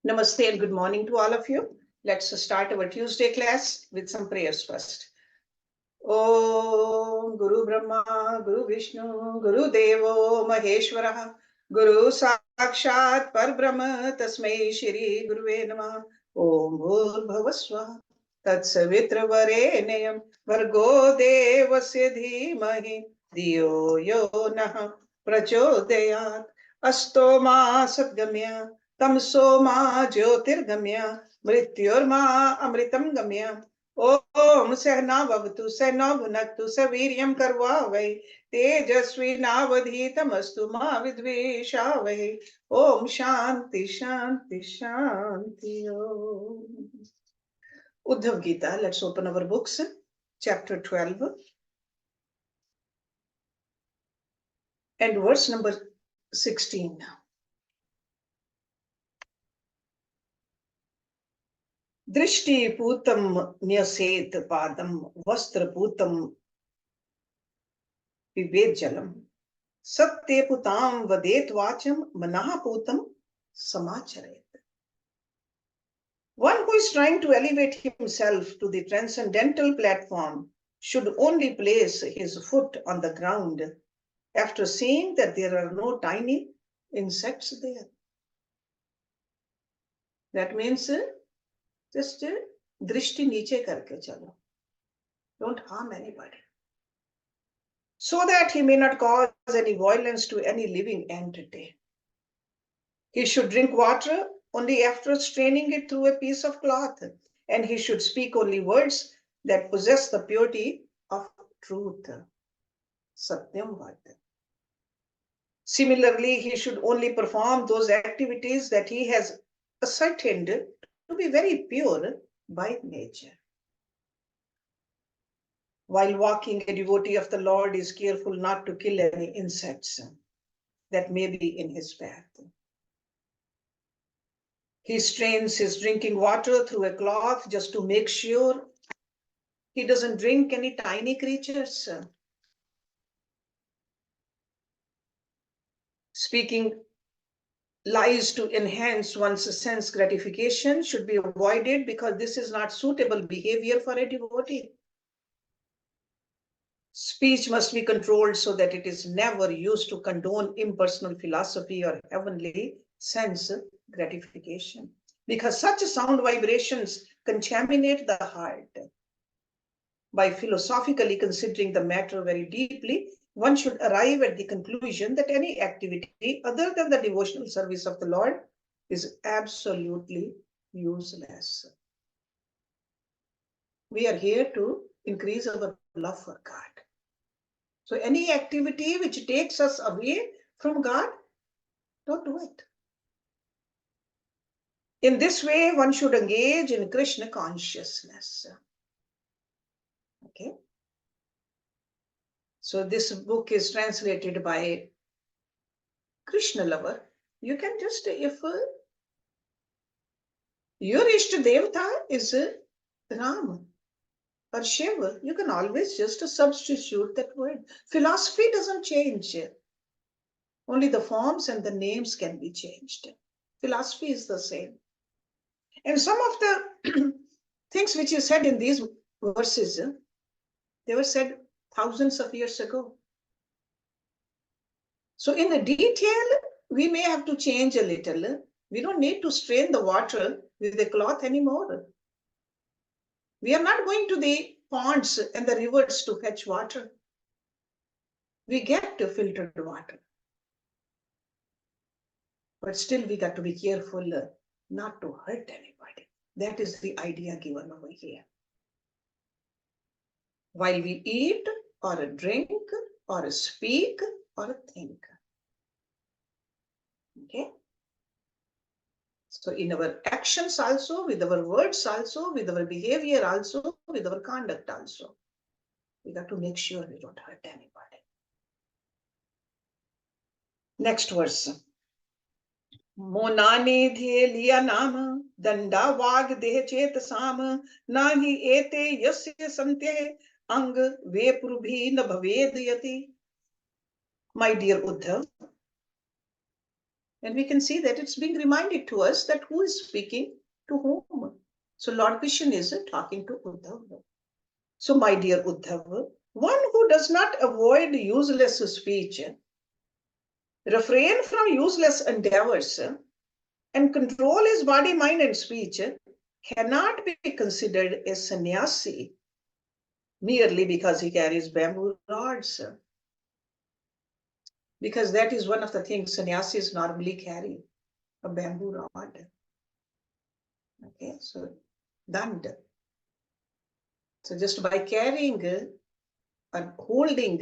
Namaste and good morning to all of you. Let's start our Tuesday class with some prayers first. Om Guru Brahma, Guru Vishnu, Guru Devo Maheshwara, Guru Sakshat Parbrahma, Tasmai Shri Guruve Namah. Om Bhurbhavaswa, Tatsavitra Varenayam, Vargo Devasya Dhimahi, Diyo Yo Nah Prachodayat, Asto Ma Sadgamya, Tamso Ma Jyotirgamya, Mrityorma Amritam Gamya. ओम सहनावतु सहनौ भुनक्तु सवीर्यं कर्वावहै तेजस्विनावधीतमस्तु मा विद्विषावहै ओम शांति शांति Shanti Om. Uddhava Gita. Let's open our books. Chapter 12 and verse number 16. दृष्टि पूतम न्यसेत पादम वस्त्र पूतम पिबेत जलम सत्य पुताम वदेत वाचम मनः पूतम समाचरेत. One who is trying to elevate himself to the transcendental platform should only place his foot on the ground after seeing that there are no tiny insects there. That means just drishti niche karke chalo. Don't harm anybody, so that he may not cause any violence to any living entity. He should drink water only after straining it through a piece of cloth, and he should speak only words that possess the purity of truth. Satyam Vada. Similarly, he should only perform those activities that he has ascertained to be very pure by nature. While walking, a devotee of the Lord is careful not to kill any insects that may be in his path. He strains his drinking water through a cloth just to make sure he doesn't drink any tiny creatures. Speaking lies to enhance one's sense gratification should be avoided because this is not suitable behavior for a devotee. Speech must be controlled so that it is never used to condone impersonal philosophy or heavenly sense gratification, because such sound vibrations contaminate the heart. By philosophically considering the matter very deeply, one should arrive at the conclusion that any activity other than the devotional service of the Lord is absolutely useless. We are here to increase our love for God. So any activity which takes us away from God, don't do it. In this way, one should engage in Krishna consciousness. Okay. So this book is translated by Krishna lover. You can just, if your Ishta Devata is Ram or Shiva, you can always just substitute that word. Philosophy doesn't change. Only the forms and the names can be changed. Philosophy is the same. And some of the things which you said in these verses, they were said thousands of years ago. So in the detail, we may have to change a little. We don't need to strain the water with a cloth anymore. We are not going to the ponds and the rivers to fetch water. We get to filtered water. But still we got to be careful not to hurt anybody. That is the idea given over here. While we eat or drink or speak or think. Okay? So in our actions also, with our words also, with our behavior also, with our conduct also, we got to make sure we don't hurt anybody. Next verse. Monani dhye liya naam danda vag deh chet sam nahi ete yasya sante ang veprubhi na bhaved yati. My dear Uddhava, And we can see that it's being reminded to us that who is speaking to whom. So Lord Krishna is talking to Uddhava. So my dear Uddhava, one who does not avoid useless speech, refrain from useless endeavors, and control his body, mind, and speech cannot be considered a sannyasi merely because he carries bamboo rods. Because that is one of the things sannyasis normally carry, a bamboo rod. Okay, so dand. So just by carrying or holding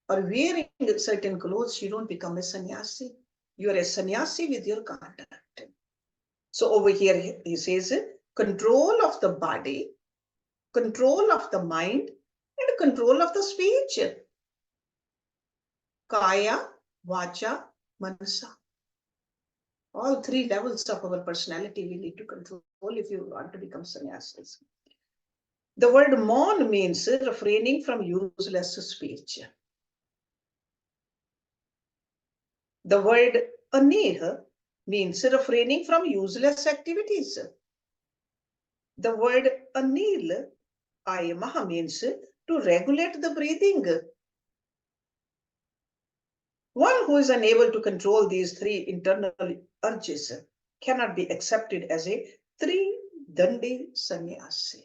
or wearing certain clothes, you don't become a sannyasi. You are a sannyasi with your conduct. So over here, he says control of the body, control of the mind, and control of the speech. Kaya, vacha, manasa. All three levels of our personality we need to control if you want to become sannyasis. The word maun means refraining from useless speech. The word anih means refraining from useless activities. The word anil, ayamah, means to regulate the breathing. One who is unable to control these three internal urges cannot be accepted as a three-dandi sannyasi.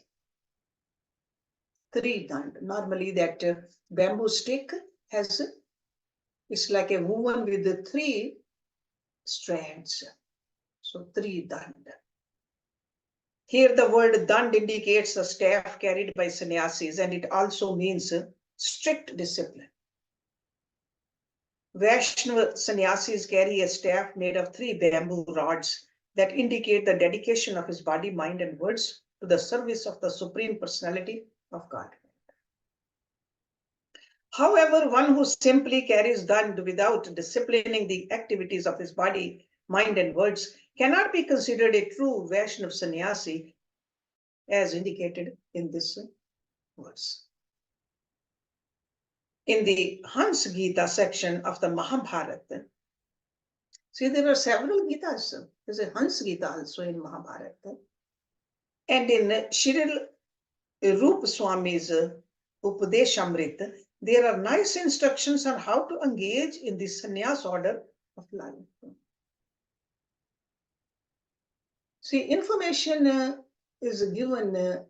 Three-dand. Normally that bamboo stick has, it's like a woven with the three strands. So three-dand. Here the word dand indicates a staff carried by sannyasis, and it also means strict discipline. Vaishnava sannyasis carry a staff made of three bamboo rods that indicate the dedication of his body, mind, and words to the service of the Supreme Personality of God. However, one who simply carries dand without disciplining the activities of his body, mind, and words cannot be considered a true Vaishnava sannyasi as indicated in this verse. In the Hans Gita section of the Mahabharata, see, there are several Gitas. There's a Hans Gita also in Mahabharata. And in Shiril Rup Swami's Upadeshamrita, there are nice instructions on how to engage in the sannyas order of life. See, information is given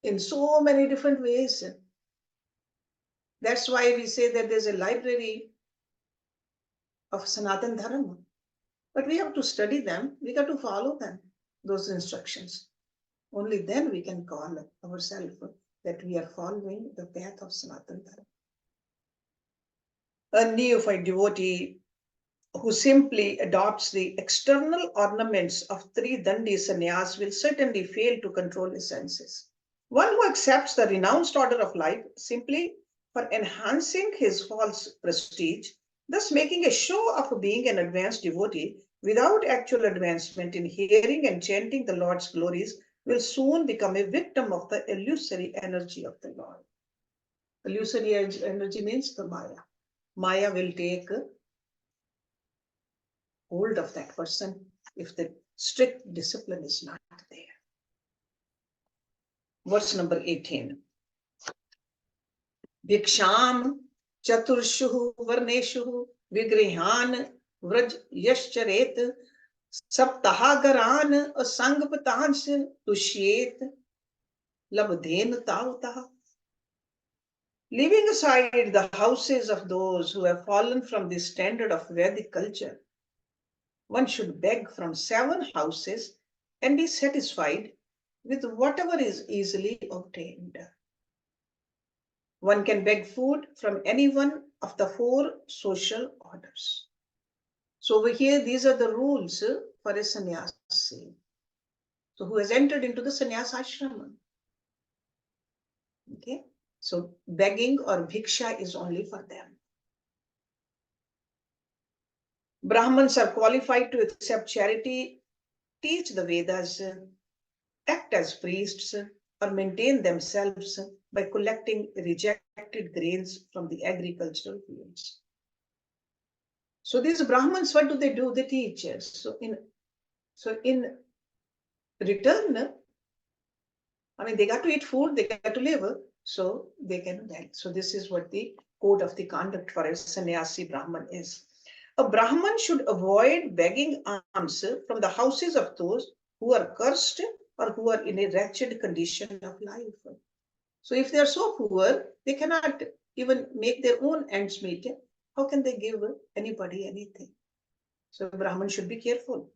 in so many different ways. That's why we say that there's a library of Sanatan Dharma. But we have to study them, we got to follow them, those instructions. Only then we can call ourselves that we are following the path of Sanatan Dharma. A neophyte devotee who simply adopts the external ornaments of three dandi sannyas will certainly fail to control his senses. One who accepts the renounced order of life simply for enhancing his false prestige, thus making a show of being an advanced devotee without actual advancement in hearing and chanting the Lord's glories, will soon become a victim of the illusory energy of the Lord. Illusory energy means the Maya. Maya will take hold of that person if the strict discipline is not there. Verse number 18. Viksham chaturshu varneshu vigrihan vraj yashcharet saptahagaran asangpatans tushyet labdhen tavtah. Leaving aside the houses of those who have fallen from the standard of Vedic culture, one should beg from 7 houses and be satisfied with whatever is easily obtained. One can beg food from any one of the 4 social orders. So over here, these are the rules for a sannyasi. So who has entered into the sannyas ashrama. Okay, so begging or bhiksha is only for them. Brahmins are qualified to accept charity, teach the Vedas, act as priests, or maintain themselves by collecting rejected grains from the agricultural fields. So these Brahmins, what do? They teach. So in return, I mean, they got to eat food, they got to live, so they can do that. So this is what the code of the conduct for a sannyasi Brahman is. A Brahman should avoid begging alms from the houses of those who are cursed or who are in a wretched condition of life. So if they are so poor, they cannot even make their own ends meet. How can they give anybody anything? So Brahman should be careful.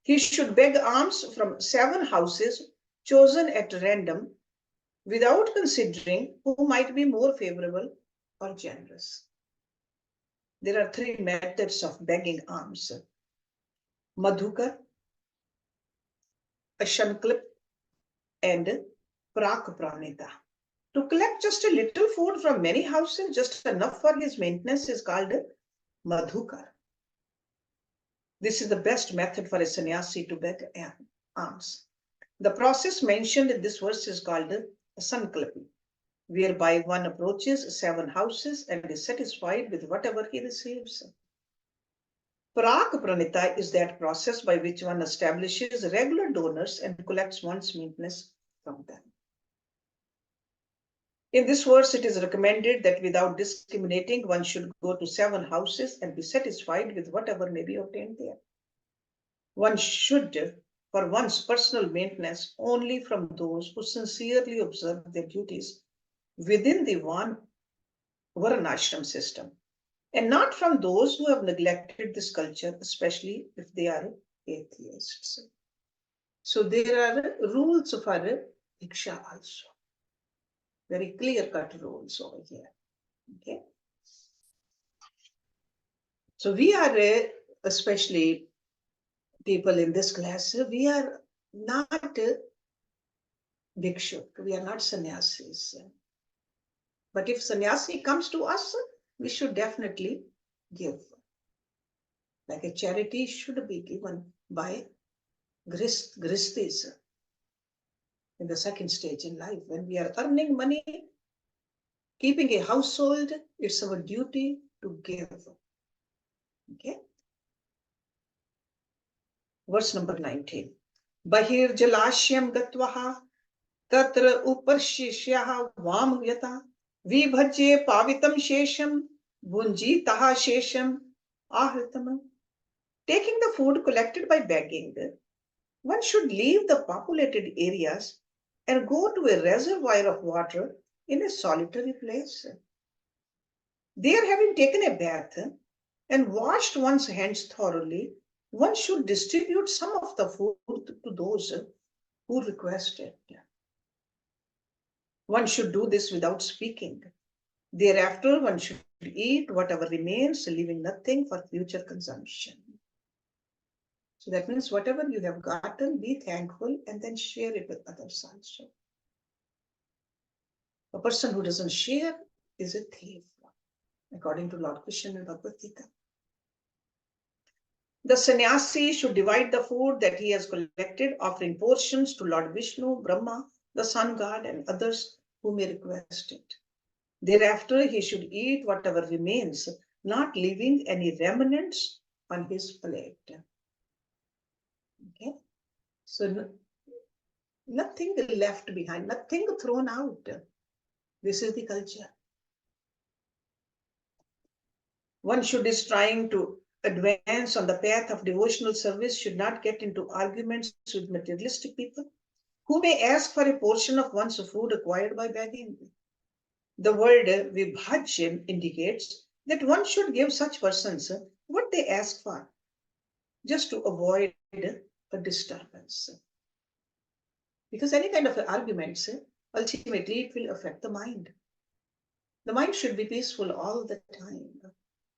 He should beg alms from 7 houses chosen at random without considering who might be more favorable or generous. There are 3 methods of begging alms: Madhukar, Ashanklip, and Prak Pranita. To collect just a little food from many houses, just enough for his maintenance, is called Madhukar. This is the best method for a sannyasi to beg alms. The process mentioned in this verse is called Sankalpi, whereby one approaches 7 houses and is satisfied with whatever he receives. Prak Pranita is that process by which one establishes regular donors and collects one's maintenance from them. In this verse, it is recommended that without discriminating, one should go to 7 houses and be satisfied with whatever may be obtained there. One should, for one's personal maintenance, only from those who sincerely observe their duties within the Varnashrama system, and not from those who have neglected this culture, especially if they are atheists. So there are rules for Diksha also. Very clear-cut rules over here. Okay. So we are, especially people in this class, we are not bhikshuk, we are not sannyasis. But if sannyasi comes to us, we should definitely give. Like a charity should be given by gristis in the second stage in life. When we are earning money, keeping a household, it's our duty to give. Okay. Verse number 19. Bahir jalashyam gatvaha tatra uparshishyaha vamyata vibhajye pavitam shesham bunjitaha shesham ahritam. Taking the food collected by begging, one should leave the populated areas and go to a reservoir of water in a solitary place. There, having taken a bath and washed one's hands thoroughly, one should distribute some of the food to those who request it. One should do this without speaking. Thereafter, one should eat whatever remains, leaving nothing for future consumption. So that means whatever you have gotten, be thankful and then share it with others also. A person who doesn't share is a thief, according to Lord Krishna in Bhagavad Gita. The sannyasi should divide the food that he has collected, offering portions to Lord Vishnu, Brahma, the sun god, and others who may request it. Thereafter, he should eat whatever remains, not leaving any remnants on his plate. Okay, so nothing left behind, nothing thrown out. This is the culture. One should is trying to advance on the path of devotional service should not get into arguments with materialistic people who may ask for a portion of one's food acquired by begging. The word vibhajya indicates that one should give such persons what they ask for, just to avoid a disturbance. Because any kind of arguments, ultimately it will affect the mind. The mind should be peaceful all the time.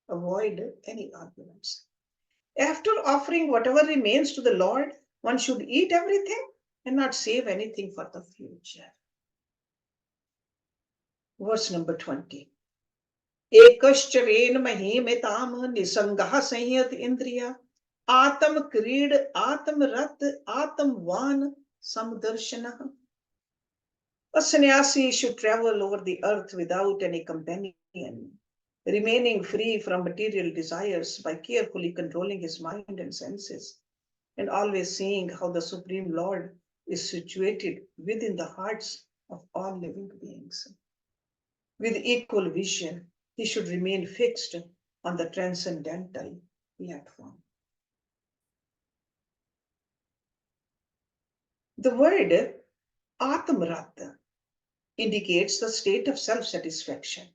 Avoid any arguments. After offering whatever remains to the Lord, one should eat everything and not save anything for the future. Verse number 20. Ekashchaven mahimetam nisangah sanyat indriya atam krid atam rat atam van samdarshanah. A sannyasi should travel over the earth without any companion, remaining free from material desires by carefully controlling his mind and senses, and always seeing how the Supreme Lord is situated within the hearts of all living beings. With equal vision, he should remain fixed on the transcendental platform. The word Atmarata indicates the state of self-satisfaction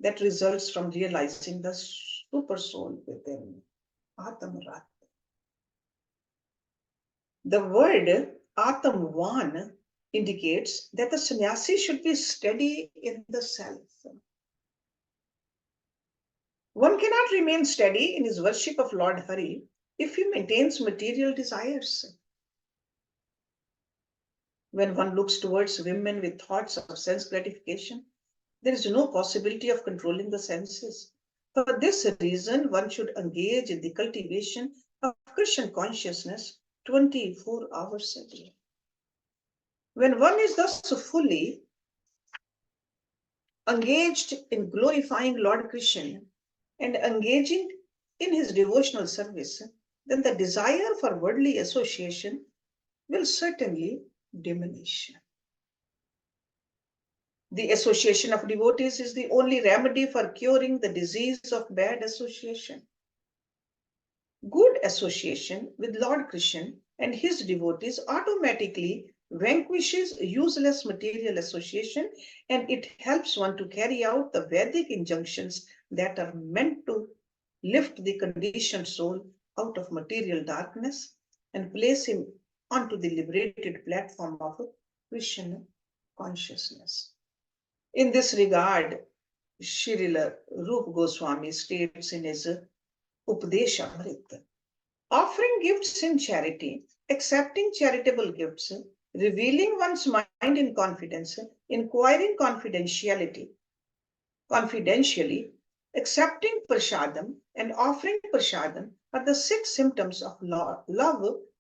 that results from realizing the super soul within. Atmarata. The word Atamvan indicates that the sannyasi should be steady in the self. One cannot remain steady in his worship of Lord Hari if he maintains material desires. When one looks towards women with thoughts of sense gratification, there is no possibility of controlling the senses. For this reason, one should engage in the cultivation of Krishna consciousness 24 hours a day. When one is thus fully engaged in glorifying Lord Krishna and engaging in his devotional service, then the desire for worldly association will certainly diminish. The association of devotees is the only remedy for curing the disease of bad association. Good association with Lord Krishna and his devotees automatically vanquishes useless material association, and it helps one to carry out the Vedic injunctions that are meant to lift the conditioned soul out of material darkness and place him onto the liberated platform of Krishna consciousness. In this regard, Srila Rupa Goswami states in his Upadeshamrita, offering gifts in charity, accepting charitable gifts, revealing one's mind in confidence, inquiring confidentially, accepting prasadam and offering prasadam are the 6 symptoms of love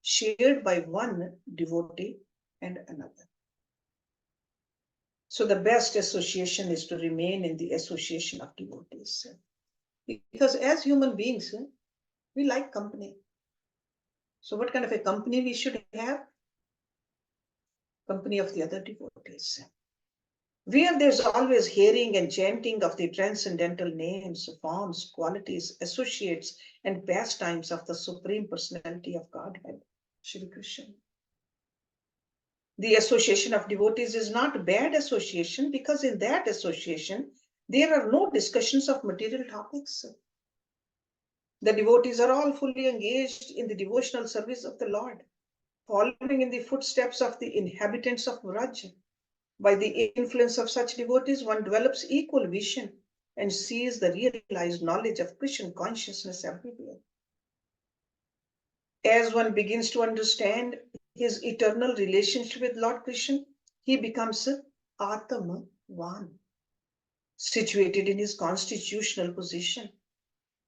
shared by one devotee and another. So the best association is to remain in the association of devotees. Because as human beings, we like company. So what kind of a company we should have? Company of the other devotees. Where there's always hearing and chanting of the transcendental names, forms, qualities, associates, and pastimes of the Supreme Personality of Godhead, Shri Krishna. The association of devotees is not bad association, because in that association, there are no discussions of material topics. The devotees are all fully engaged in the devotional service of the Lord, following in the footsteps of the inhabitants of Vraj. By the influence of such devotees, one develops equal vision and sees the realized knowledge of Krishna consciousness everywhere. As one begins to understand his eternal relationship with Lord Krishna, he becomes Atmavan, situated in his constitutional position.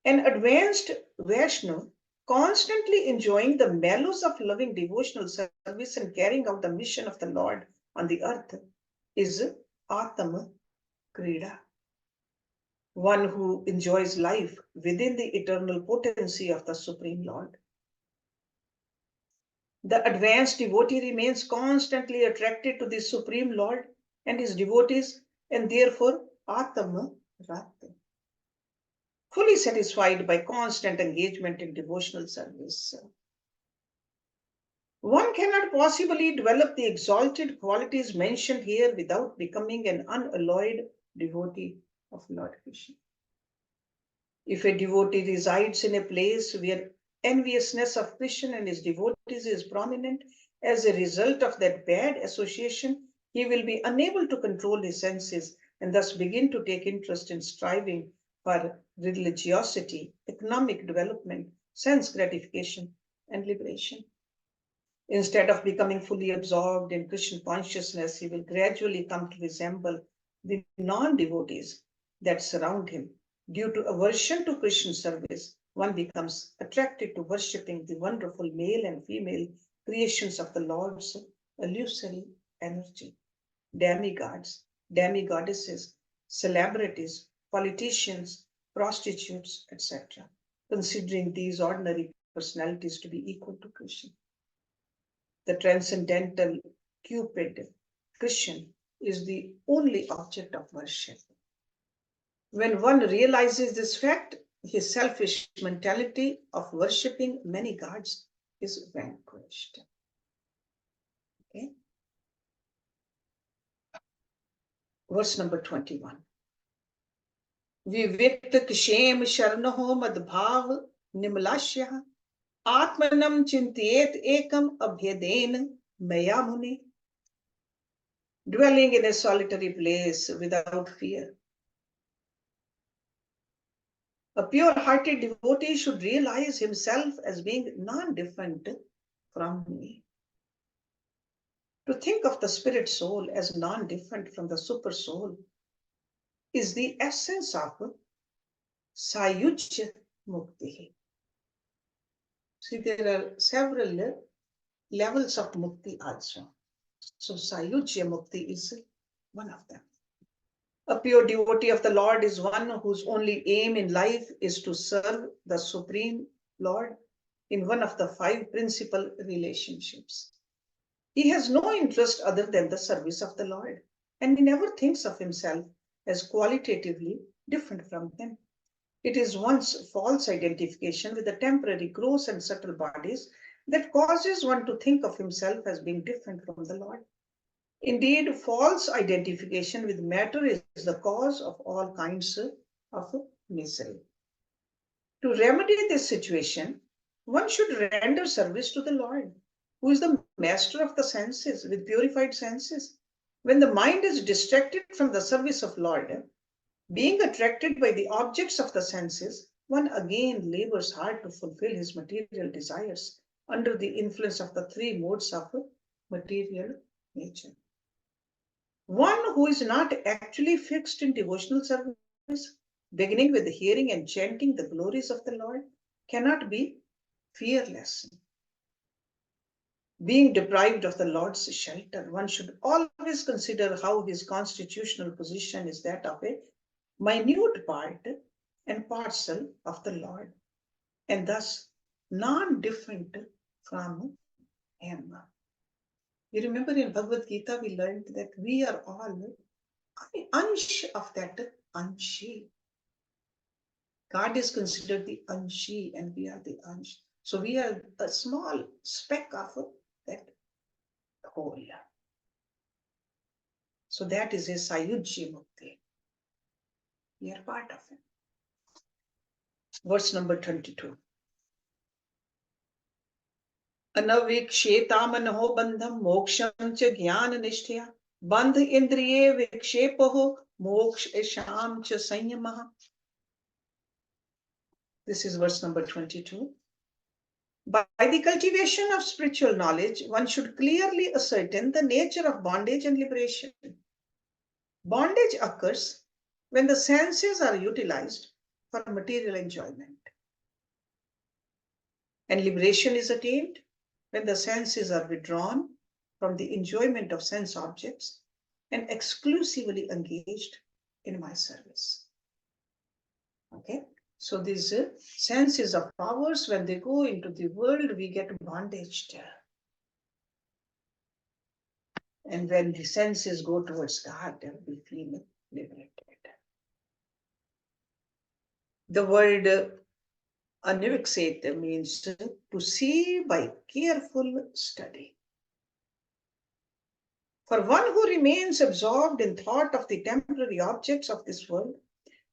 An advanced Vaishnava, constantly enjoying the mellows of loving devotional service and carrying out the mission of the Lord on the earth, is Atma Krida, one who enjoys life within the eternal potency of the Supreme Lord. The advanced devotee remains constantly attracted to the Supreme Lord and his devotees, and therefore Atma Rata, fully satisfied by constant engagement in devotional service. One cannot possibly develop the exalted qualities mentioned here without becoming an unalloyed devotee of Lord Krishna. If a devotee resides in a place where enviousness of Krishna and his devotees is prominent, as a result of that bad association, he will be unable to control his senses and thus begin to take interest in striving for religiosity, economic development, sense gratification, and liberation. Instead of becoming fully absorbed in Krishna consciousness, he will gradually come to resemble the non-devotees that surround him. Due to aversion to Krishna service, one becomes attracted to worshipping the wonderful male and female creations of the Lord's illusory energy. Demigods, demigoddesses, celebrities, politicians, prostitutes, etc., considering these ordinary personalities to be equal to Krishna. The transcendental Cupid, Krishna, is the only object of worship. When one realizes this fact, his selfish mentality of worshipping many gods is vanquished. Okay. Verse number 21. Vivikt kshem sharnaho madbhav nimlasya atmanam chintiyet ekam abhyeden maya muni. Dwelling in a solitary place without fear. A pure-hearted devotee should realize himself as being non-different from me. To think of the spirit soul as non-different from the super soul is the essence of Sayujya Mukti. See, there are several levels of Mukti also. So Sayujya Mukti is one of them. A pure devotee of the Lord is one whose only aim in life is to serve the Supreme Lord in one of the 5 principal relationships. He has no interest other than the service of the Lord, and he never thinks of himself as qualitatively different from him. It is one's false identification with the temporary, gross, and subtle bodies that causes one to think of himself as being different from the Lord. Indeed, false identification with matter is the cause of all kinds of misery. To remedy this situation, one should render service to the Lord, who is the master of the senses with purified senses. When the mind is distracted from the service of Lord, being attracted by the objects of the senses, one again labors hard to fulfill his material desires under the influence of the 3 modes of material nature. One who is not actually fixed in devotional service, beginning with the hearing and chanting the glories of the Lord, cannot be fearless. Being deprived of the Lord's shelter, one should always consider how his constitutional position is that of a minute part and parcel of the Lord, and thus non-different from him. You remember in Bhagavad Gita, we learned that we are all ansh of that anshi. God is considered the anshi and we are the ansh. So we are a small speck of that whole. So that is a Sayujya Mukti. We are part of it. Verse number 22. Anavikshetamanaho bandham moksham cha jnana nishtya bandh indriye vikshepaho moksham cha sanyamaha. This is verse number 22. By the cultivation of spiritual knowledge, one should clearly ascertain the nature of bondage and liberation. Bondage occurs when the senses are utilized for material enjoyment. And liberation is attained when the senses are withdrawn from the enjoyment of sense objects and exclusively engaged in my service. Okay? So these senses of powers, when they go into the world, we get bondaged. And when the senses go towards God, we feel liberated. The word anivikseta means to see by careful study. For one who remains absorbed in thought of the temporary objects of this world,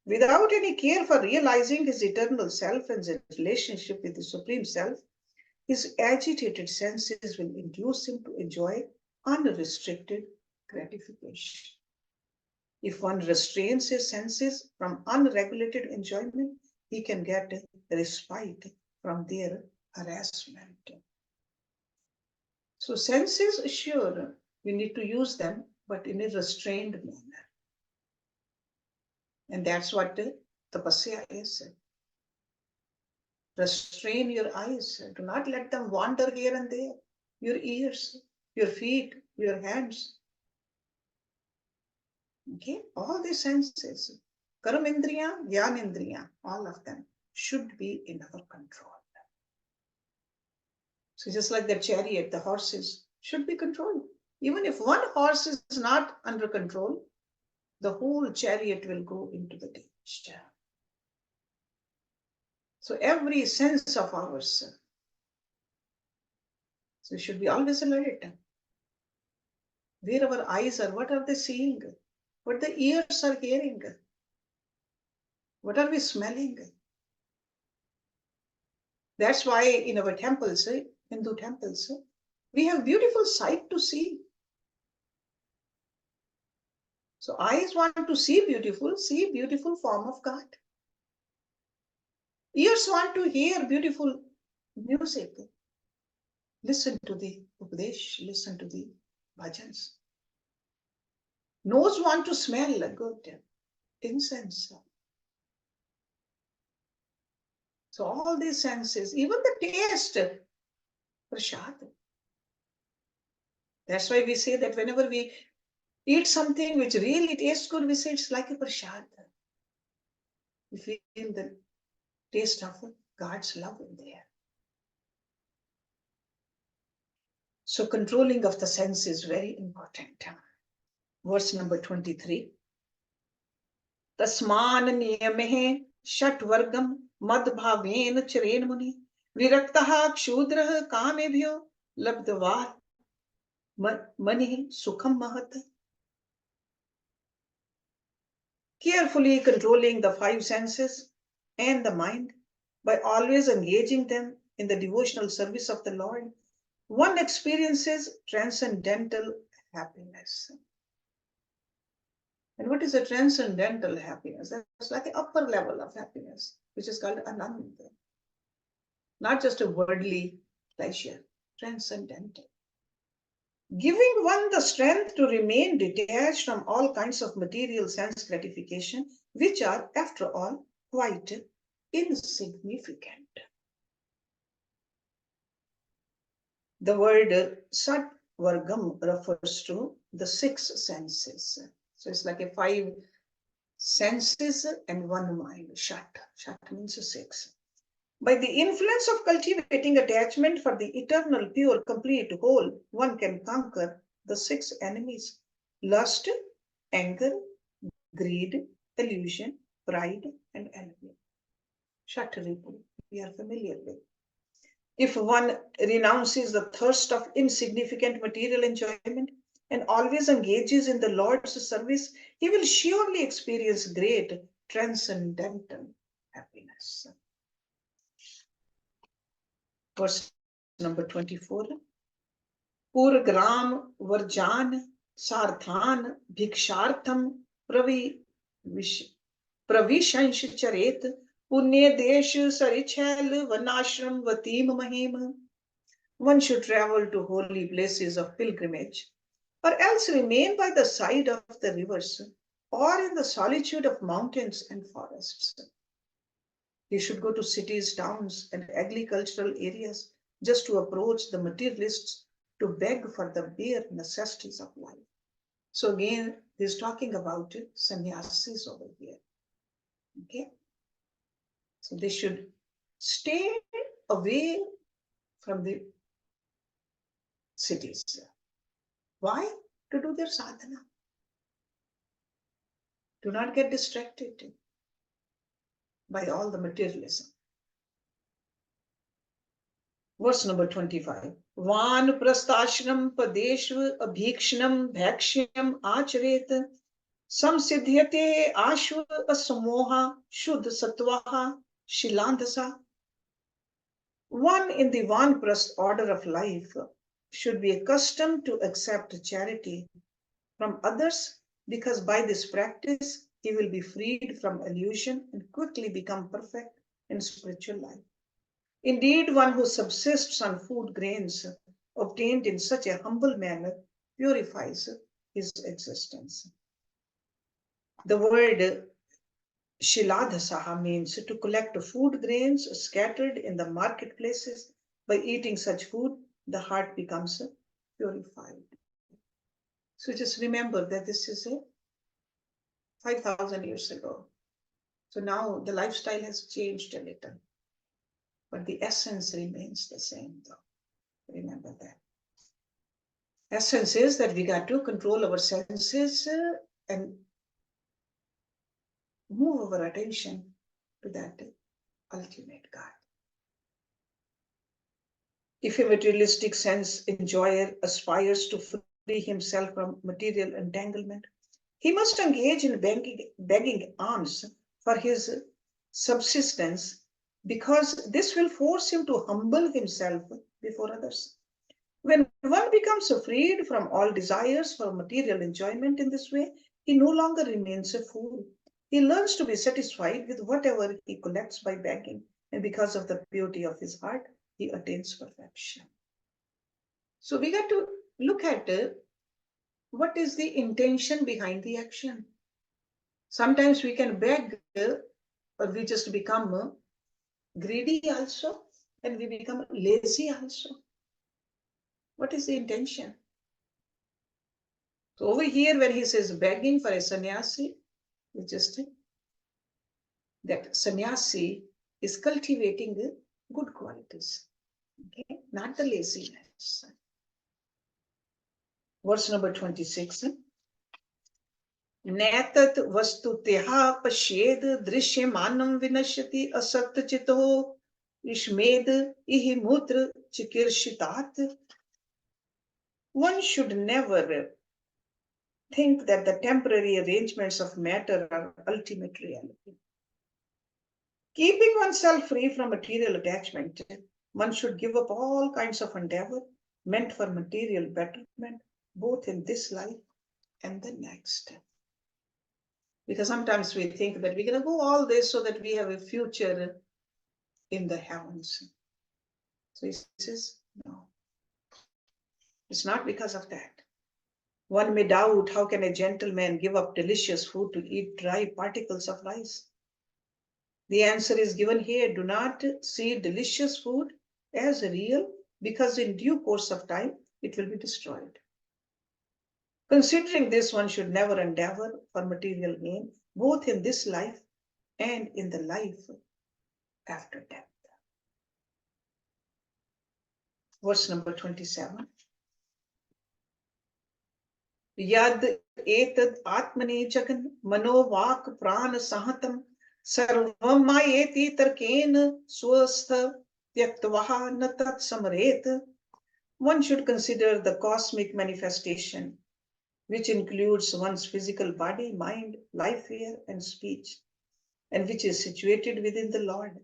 without any care for realizing his eternal self and his relationship with the Supreme Self, his agitated senses will induce him to enjoy unrestricted gratification. If one restrains his senses from unregulated enjoyment, he can get a respite from their harassment. So senses, sure, we need to use them, but in a restrained manner. And that's what tapasya is. Restrain your eyes. Do not let them wander here and there. Your ears, your feet, your hands. Okay, all the senses. Karmendriya, Jnanendriya, all of them should be in our control. So just like the chariot, the horses should be controlled. Even if one horse is not under control, the whole chariot will go into the danger. So every sense of ours, so we should be always alert. Where our eyes are, what are they seeing? What the ears are hearing? What are we smelling? That's why in our temples, Hindu temples, we have beautiful sight to see. So eyes want to see beautiful form of God. Ears want to hear beautiful music. Listen to the Upadesh, listen to the bhajans. Nose want to smell good incense. So all these senses, even the taste, prasad. That's why we say that whenever we eat something which really tastes good, we say it's like a prasad. We feel the taste of God's love in there. So controlling of the sense is very important. Verse number 23. Tasman niyamehe shat vargam madbhaven charen muni viraktaha kshudrah kamebhyo labdvar mani sukham mahat. Carefully controlling the five senses and the mind by always engaging them in the devotional service of the Lord, one experiences transcendental happiness. And what is a transcendental happiness? That's like an upper level of happiness, which is called ananda. Not just a worldly pleasure, transcendental. Giving one the strength to remain detached from all kinds of material sense gratification, which are, after all, quite insignificant. The word sat vargam refers to the six senses. So it's like a five senses and one mind. Shat. Shat means six. By the influence of cultivating attachment for the eternal, pure, complete whole, one can conquer the six enemies: lust, anger, greed, illusion, pride, and envy. Shataripu, we are familiar with. If one renounces the thirst of insignificant material enjoyment and always engages in the Lord's service, he will surely experience great transcendental happiness. Verse number 24. Purgram varjan sarthan bhikshartham pravishansh charet punye desh sarichel vanashram vatim mahim. One should travel to holy places of pilgrimage, or else remain by the side of the rivers, or in the solitude of mountains and forests. He should go to cities, towns, and agricultural areas just to approach the materialists to beg for the bare necessities of life. So again, he's talking about sannyasis over here. Okay? So they should stay away from the cities. Why? To do their sadhana. Do not get distracted by all the materialism. Verse number 25. Van prasthashram padeshva abhikshnam bhakshyam acharet samsiddhyate ashva asamoha shuddha sattvaha shilandhasa. One in the vanprasth order of life should be accustomed to accept charity from others, because by this practice he will be freed from illusion and quickly become perfect in spiritual life. Indeed, one who subsists on food grains obtained in such a humble manner purifies his existence. The word shiladhasaha means to collect food grains scattered in the marketplaces. By eating such food, the heart becomes purified. So just remember that this is 5,000 years ago. So now the lifestyle has changed a little, but the essence remains the same though. Remember that. Essence is that we got to control our senses and move our attention to that ultimate God. If a materialistic sense enjoyer aspires to free himself from material entanglement, he must engage in begging alms for his subsistence, because this will force him to humble himself before others. When one becomes freed from all desires for material enjoyment in this way, he no longer remains a fool. He learns to be satisfied with whatever he collects by begging, and because of the purity of his heart, he attains perfection. So we got to look at what is the intention behind the action. Sometimes we can beg, or we just become greedy also, and we become lazy also. What is the intention? So over here, when he says begging for a sannyasi, it's just that sannyasi is cultivating good qualities, okay? Not the laziness. Verse number 26. नैतत् वस्तुतः पश्येद दृश्यमानं विनश्यति असक्तचितो विस्मेद इहि मूत्र चिकीर्षितात्. One should never think that the temporary arrangements of matter are ultimate reality. Keeping oneself free from material attachment, one should give up all kinds of endeavor meant for material betterment, both in this life and the next. Because sometimes we think that we're going to go all this so that we have a future in the heavens. So he says, no. It's not because of that. One may doubt, how can a gentleman give up delicious food to eat dry particles of rice? The answer is given here. Do not see delicious food as real, because in due course of time, it will be destroyed. Considering this, one should never endeavor for material gain, both in this life and in the life after death. Verse number 27. Yad etad atmani jagan manovak prana sahatam sarvam mayeti tarken swastha tyaktvaha natat samaret. One should consider the cosmic manifestation, which includes one's physical body, mind, life here, and speech, and which is situated within the Lord,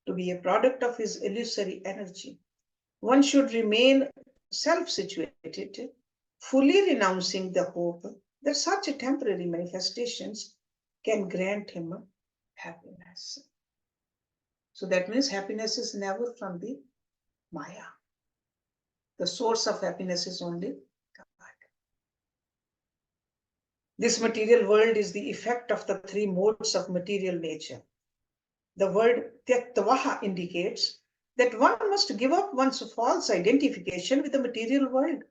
to be a product of his illusory energy. One should remain self-situated, fully renouncing the hope that such temporary manifestations can grant him happiness. So that means happiness is never from the Maya. The source of happiness is only God. This material world is the effect of the three modes of material nature. The word tyaktvaha indicates that one must give up one's false identification with the material world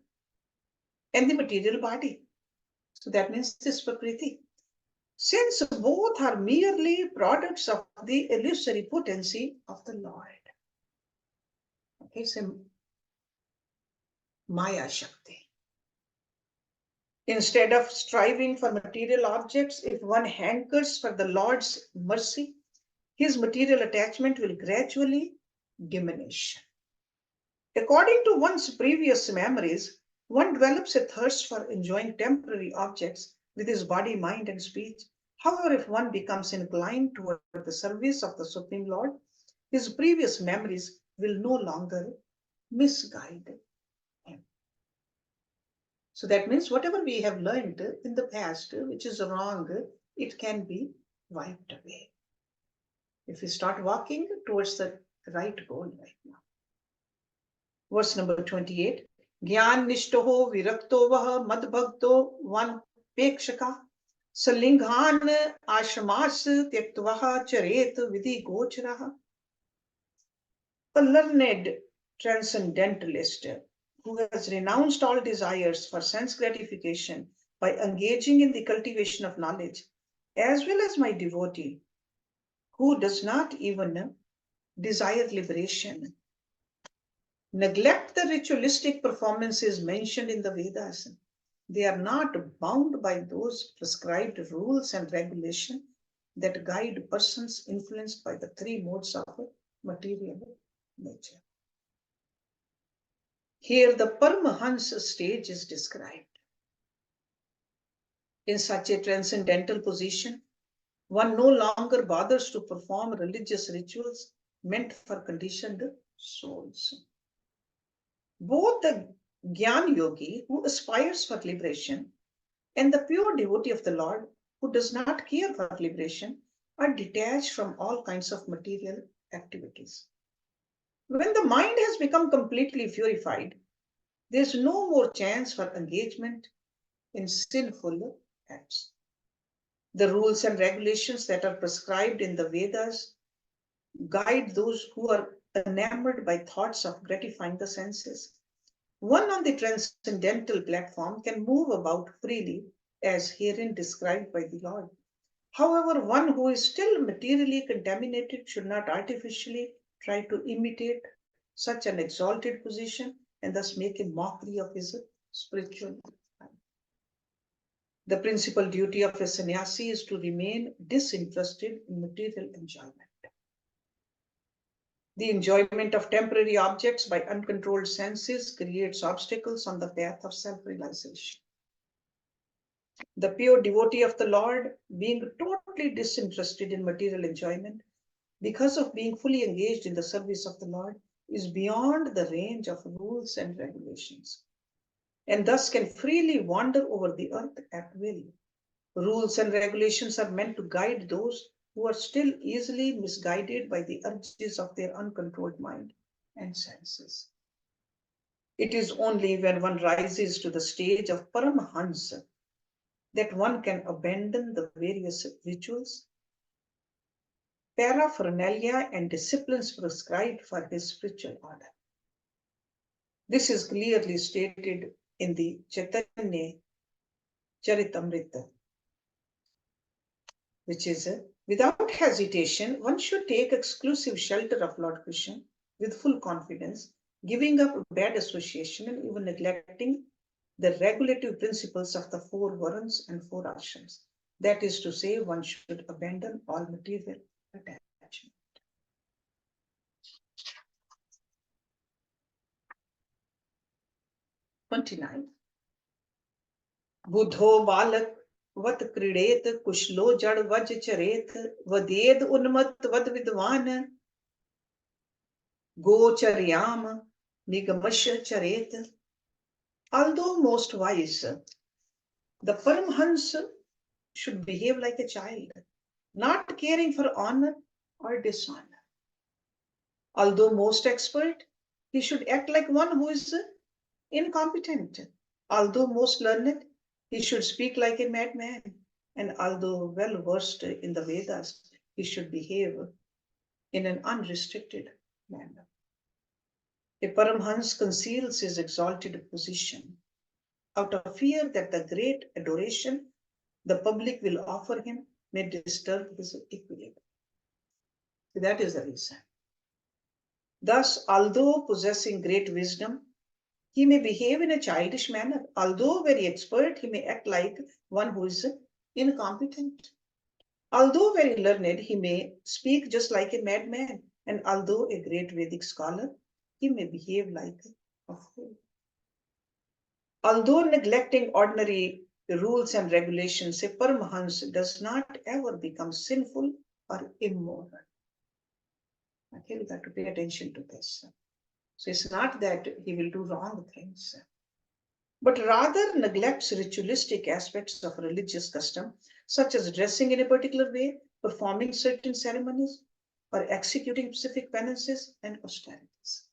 and the material body. So that means this Prakriti. Since both are merely products of the illusory potency of the Lord. Okay, so Maya Shakti. Instead of striving for material objects, if one hankers for the Lord's mercy, his material attachment will gradually diminish. According to one's previous memories, one develops a thirst for enjoying temporary objects with his body, mind, and speech. However, if one becomes inclined toward the service of the Supreme Lord, his previous memories will no longer misguide him. So that means whatever we have learned in the past, which is wrong, it can be wiped away. If we start walking towards the right goal right now. Verse number 28. Gyan nishtoho virakto vaha madbhakto van pekshaka salinghan ashramas tyaktvaha charet vidhi gocharaha. A learned transcendentalist who has renounced all desires for sense gratification by engaging in the cultivation of knowledge, as well as my devotee, who does not even desire liberation, neglect the ritualistic performances mentioned in the Vedas. They are not bound by those prescribed rules and regulations that guide persons influenced by the three modes of material nature. Here the Paramahansa stage is described. In such a transcendental position, one no longer bothers to perform religious rituals meant for conditioned souls. Both the Gyan Yogi, who aspires for liberation, and the pure devotee of the Lord, who does not care for liberation, are detached from all kinds of material activities. When the mind has become completely purified, there is no more chance for engagement in sinful acts. The rules and regulations that are prescribed in the Vedas guide those who are enamored by thoughts of gratifying the senses. One on the transcendental platform can move about freely as herein described by the Lord. However, one who is still materially contaminated should not artificially try to imitate such an exalted position and thus make a mockery of his spiritual life. The principal duty of a sannyasi is to remain disinterested in material enjoyment. The enjoyment of temporary objects by uncontrolled senses creates obstacles on the path of self-realization. The pure devotee of the Lord, being totally disinterested in material enjoyment, because of being fully engaged in the service of the Lord, is beyond the range of rules and regulations, and thus can freely wander over the earth at will. Rules and regulations are meant to guide those who are still easily misguided by the urges of their uncontrolled mind and senses. It is only when one rises to the stage of Paramahansa that one can abandon the various rituals, paraphernalia, and disciplines prescribed for his spiritual order. This is clearly stated in the Chaitanya Charitamrita, which is, without hesitation, one should take exclusive shelter of Lord Krishna with full confidence, giving up bad association and even neglecting the regulative principles of the four Varans and four ashrams. That is to say, one should abandon all material attachment. (29) Buddho balak vat kridet kushlo jad vaj charet vaded unmat vad vidvan gocharyam nigamash charet. Although most wise, the Paramhansa should behave like a child, not caring for honor or dishonor. Although most expert, he should act like one who is incompetent. Although most learned, he should speak like a madman. And although well versed in the Vedas, he should behave in an unrestricted manner. A Paramhans conceals his exalted position out of fear that the great adoration the public will offer him may disturb his equilibrium. That is the reason. Thus, although possessing great wisdom, he may behave in a childish manner. Although very expert, he may act like one who is incompetent. Although very learned, he may speak just like a madman. And although a great Vedic scholar, he may behave like a fool. Although neglecting ordinary rules and regulations, a Paramahans does not ever become sinful or immoral. Okay, we have to pay attention to this. So it's not that he will do wrong things, but rather neglects ritualistic aspects of religious custom, such as dressing in a particular way, performing certain ceremonies, or executing specific penances and austerities.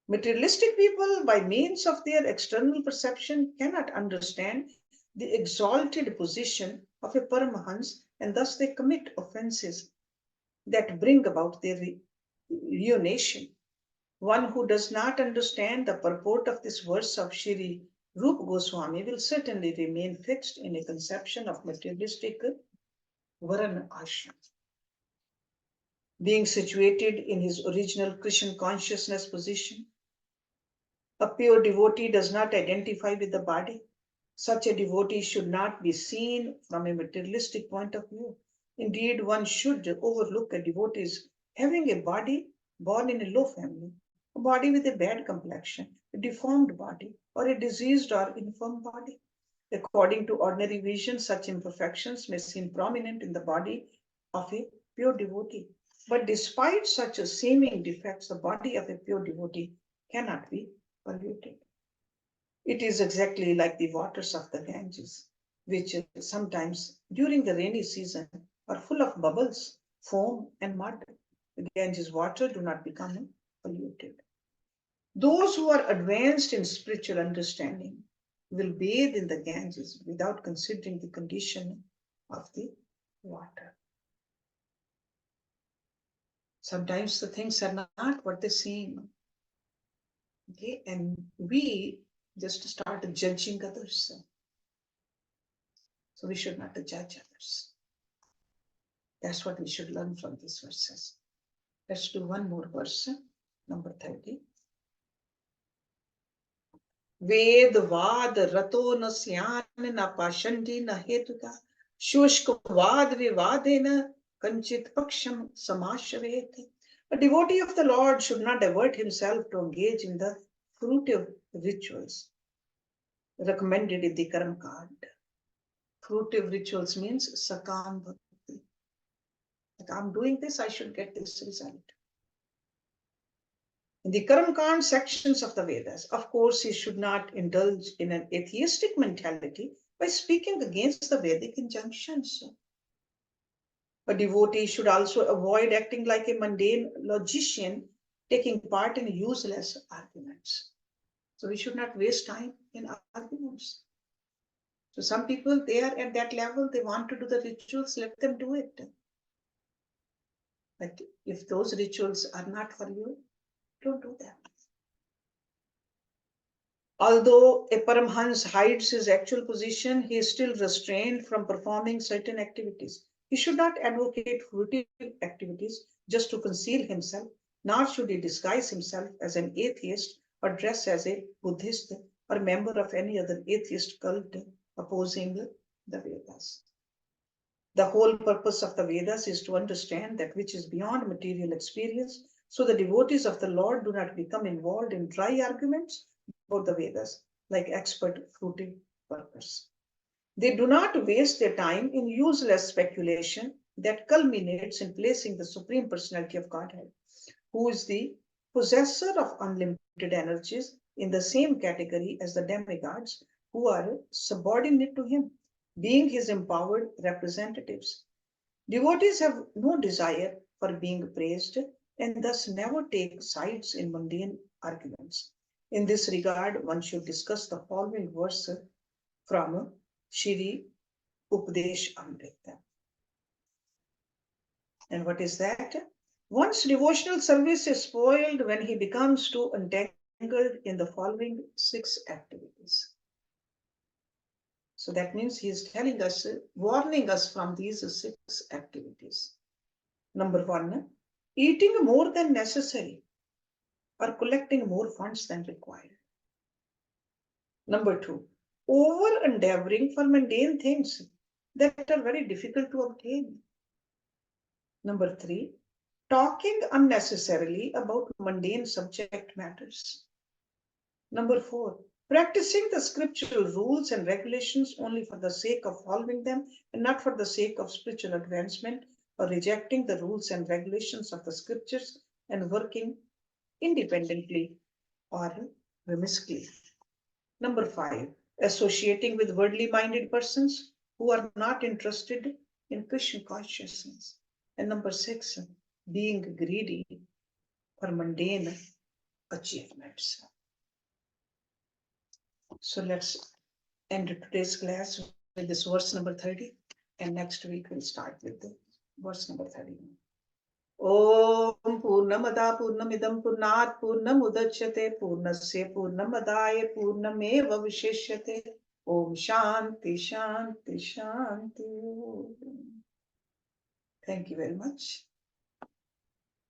Materialistic people, by means of their external perception, cannot understand the exalted position of a Paramahans, and thus they commit offenses that bring about their ruination. One who does not understand the purport of this verse of Shri Rupa Goswami will certainly remain fixed in a conception of materialistic Varana ashram. being situated in his original Krishna consciousness position. A pure devotee does not identify with the body. Such a devotee should not be seen from a materialistic point of view. Indeed, one should overlook a devotee as having a body born in a low family, a body with a bad complexion, a deformed body, or a diseased or infirm body. According to ordinary vision, such imperfections may seem prominent in the body of a pure devotee. But despite such seeming defects, the body of a pure devotee cannot be polluted. It is exactly like the waters of the Ganges, which sometimes during the rainy season are full of bubbles, foam, and mud. The Ganges water do not become polluted. Those who are advanced in spiritual understanding will bathe in the Ganges without considering the condition of the water. Sometimes the things are not what they seem. Okay, and we just start judging others. So we should not judge others. That's what we should learn from these verses. Let's do one more verse, number 30. Ved vad rato na syan na pashandi na hetuka shushk vad vivadena kanchit paksham samashavet. A devotee of the Lord should not divert himself to engage in the fruitive rituals recommended in the Karma card. Fruitive rituals means sakam bhakti. Like I'm doing this, I should get this result. In the Karma sections of the Vedas, of course, he should not indulge in an atheistic mentality by speaking against the Vedic injunctions. A devotee should also avoid acting like a mundane logician, taking part in useless arguments. So we should not waste time in arguments. So some people, they are at that level, they want to do the rituals, let them do it. But if those rituals are not for you, don't do them. Although a Paramhans hides his actual position, he is still restrained from performing certain activities. He should not advocate fruitive activities just to conceal himself, nor should he disguise himself as an atheist or dress as a Buddhist or member of any other atheist cult opposing the Vedas. The whole purpose of the Vedas is to understand that which is beyond material experience, so the devotees of the Lord do not become involved in dry arguments about the Vedas like expert fruitive workers. They do not waste their time in useless speculation that culminates in placing the Supreme Personality of Godhead, who is the possessor of unlimited energies, in the same category as the demigods who are subordinate to him, being his empowered representatives. Devotees have no desire for being praised and thus never take sides in mundane arguments. In this regard, one should discuss the following verse from Shri Upadesh Amrita. And what is that? One's devotional service is spoiled when he becomes too entangled in the following 6 activities. So that means he is telling us, warning us from these 6 activities. Number 1, eating more than necessary or collecting more funds than required. Number 2, over endeavoring for mundane things that are very difficult to obtain. Number 3, talking unnecessarily about mundane subject matters. Number 4, practicing the scriptural rules and regulations only for the sake of following them and not for the sake of spiritual advancement, or rejecting the rules and regulations of the scriptures and working independently or whimsically. Number 5, associating with worldly minded persons who are not interested in Krishna consciousness. And number 6, being greedy for mundane achievements. So let's end today's class with this verse number 30, and next week we'll start with the verse number 31. Om Purnamada Purnamidam Purnat Purnamudachyate Purnasya Purnamadaya Purnameva Vishishyate. Om Shanti Shanti Shanti. Thank you very much.